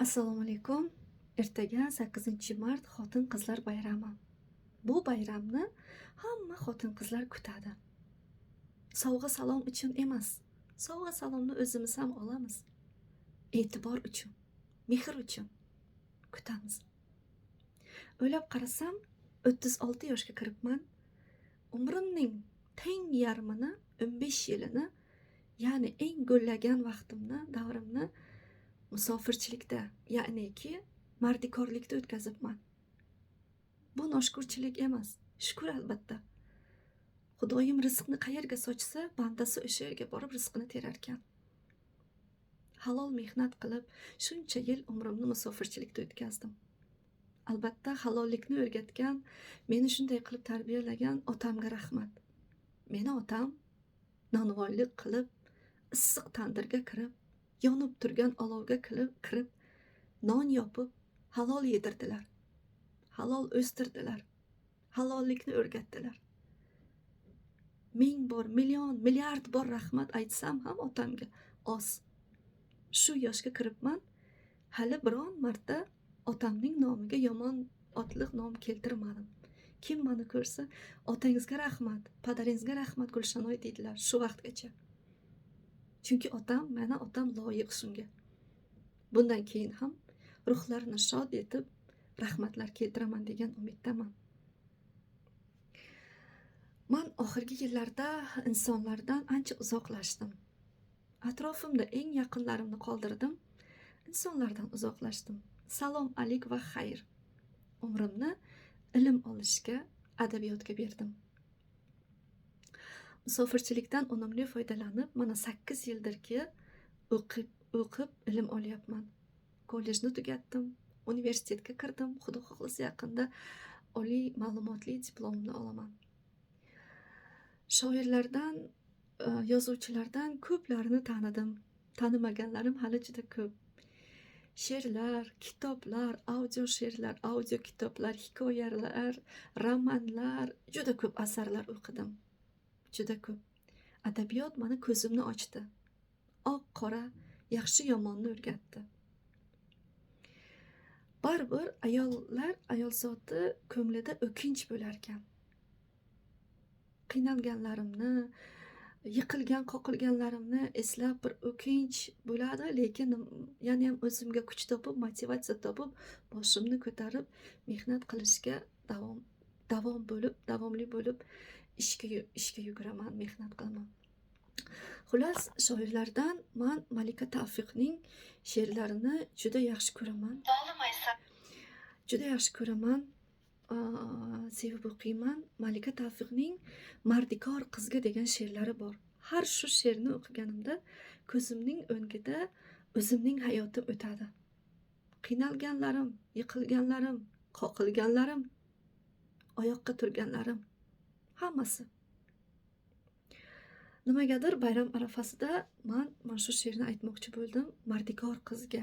Assalomu alaykum. Ertaga 8-mart xotin-qizlar bayrami. Bu bayramni hamma xotin-qizlar kutadi. Sovg'a salom uchun emas. Sovg'a salomni o'zimiz ham olamiz. E'tibor uchun, mehr uchun kutamiz. O'ylab qarasam, 36 yoshga kiribman. Umrimning teng yarmini, 15 yilini, ya'ni eng gullagan vaqtimni, davrimni musofirchilikda, ya'niki mardikorlikda o'tkazibman. Bu noshukurchilik emas, shukur albatta. Xudoyim rizqni qayerga sochsa, bandasi o'sha yerga borib rizqini terarkan. Halol mehnat qilib, shuncha yil umrimni musofirchilikda o'tkazdim. Albatta, halollikni o'rgatgan, meni shunday qilib tarbiyalagan otamga rahmat. Meni otam nonvoylik qilib, issiq tandirga kirib, yonib turgan olovga kirib, non yopib, halol yedirdilar. Halol o'stirdilar. Halollikni o'rgatdilar. Ming bor, million, milliard bor rahmat aytsam ham otamga oz. Shu yoshga kiribman, hali biron marta otamning nomiga yomon otliq nom keltirmadim. Kim meni ko'rsa, otangizga rahmat, padaringizga rahmat Gulshanoy deydilar shu vaqtgacha. Chunki meni otam loyiq shunga. Bundan keyin ham ruhlarini shod etib rahmatlar keltiraman degan umiddaman. Men oxirgi yillarda insonlardan ancha uzoqlashdim. Atrofimda eng yaqinlarimni qoldirdim, insonlardan uzoqlashdim. Salom alik va xayr. Umrimni ilm olishga, adabiyotga berdim. Musofirchilikdan unumli foydalanib, mana 8 yildirki o'qib ilm olyapman. Kollejni tugatdim, universitetga kirdim. Xudo xohlasa yaqinda oliy ma'lumotli diplomimni olaman. Shoirlardan, yozuvchilardan ko'plarini tanidim. Tanimaganlarim hali juda ko'p. She'rlar, kitoblar, audio she'rlar, audio kitoblar, hikoyalar, romanlar, juda ko'p asarlar o'qidim. Juda ko'p. Adabiyot meni ko'zimni ochdi. Oq, qora, yaxshi yomonni o'rgatdi. Baribir ayol zoti ko'nglida o'kinch bo'larkan. Qiynalganlarimni, yiqilgan, qoqilganlarimni eslab bir o'kinch bo'ladi, lekin yana ham o'zimga kuch topib, motivatsiya topib, boshimni ko'tarib, mehnat qilishga davomli bo'lib ishga yuguraman, mehnat qilaman. Xullas, shoirlardan men Malika Tavfiqning she'rlarini juda yaxshi ko'raman. Juda yaxshi ko'raman. Sevib o'qiyman. Malika Tavfiqning Mardikor qizga degan she'rlari bor. Har shu she'rni o'qiganimda ko'zimning o'ngida o'zimning hayotim o'tadi. Qiynalganlarim, yiqilganlarim, qoqilganlarim, oyoqqa turganlarim, hammasi. Nimagadir bayram arafasida men shu she'rni aytmoqchi bo'ldim Mardikor qizga.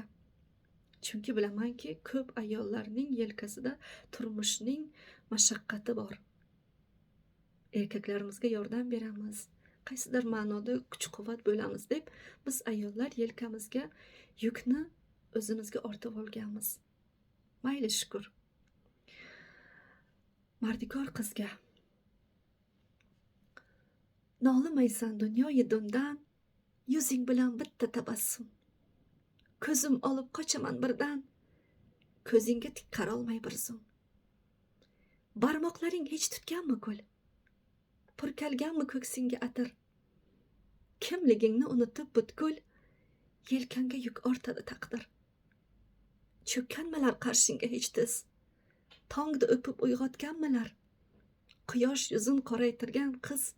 Chunki bilamanki, ko'p ayollarning yelkasida turmushning mashaqqati bor. Erkaklarimizga yordam beramiz, qaysidir ma'noda kuch-quvvat bo'lamiz deb biz ayollar yelkamizga yukni o'zimizga ortib olganmiz. Mayli, shukr. Mardikor qizga. Nolimaysan dunyoyi dundan, yuzing bilan bitta tabassum. Ko'zim olib qochaman birdan, ko'zingga tik qarolmay bir zum. Barmoqlaring hech tutganmi gul? Purkalganmi ko'ksingga atir? Kimligingni unutib butkul, yelkanga yuk ortadi taqdir. Cho'kkanmilar qarshingga hech tiz? Tongda o'pib uyg'otganmilar? Quyosh yuzin qoraytirgan qiz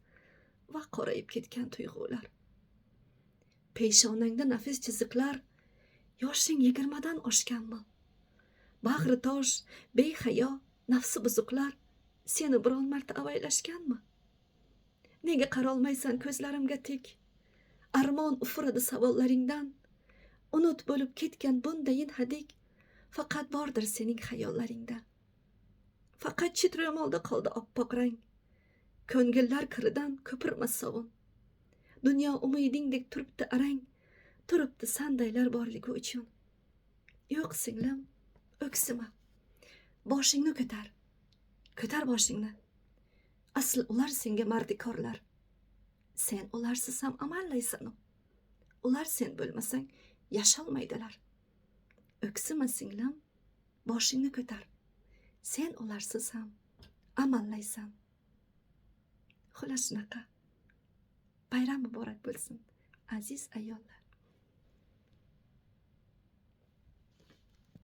va qorayib ketgan tuyg'ular. Peshonangda nafis chiziqlar, yoshing 20dan oshganmi? Bag'ri tosh, behayo, nafsi buzuqlar seni biron marta avaylashganmi? Nega qarolmaysan ko'zlarimga tik? Armon ufuradi savollaringdan. Unut bo'lib ketgan bundayin hadik faqat bordir sening xayollaringda. Faqat chit ro'molda qoldi oppoq rang. Ko'ngillar kiridan ko'pirma sovun. Dunyo umidingdek turibdi arang, turibdi sandaylar borligi uchun. Yo'q singlim, o'ksima. Boshingni ko'tar. Ko'tar boshingni. Asl ular senga mardikorlar. Sen ularsiz ham amallaysan. Ular sen bo'lmasang yasholmaydilar. O'ksima singlim, boshingni ko'tar. Sen ularsiz ham amallaysan. Xullas shunaqa. Bayram muborak bo'lsin, aziz ayollar.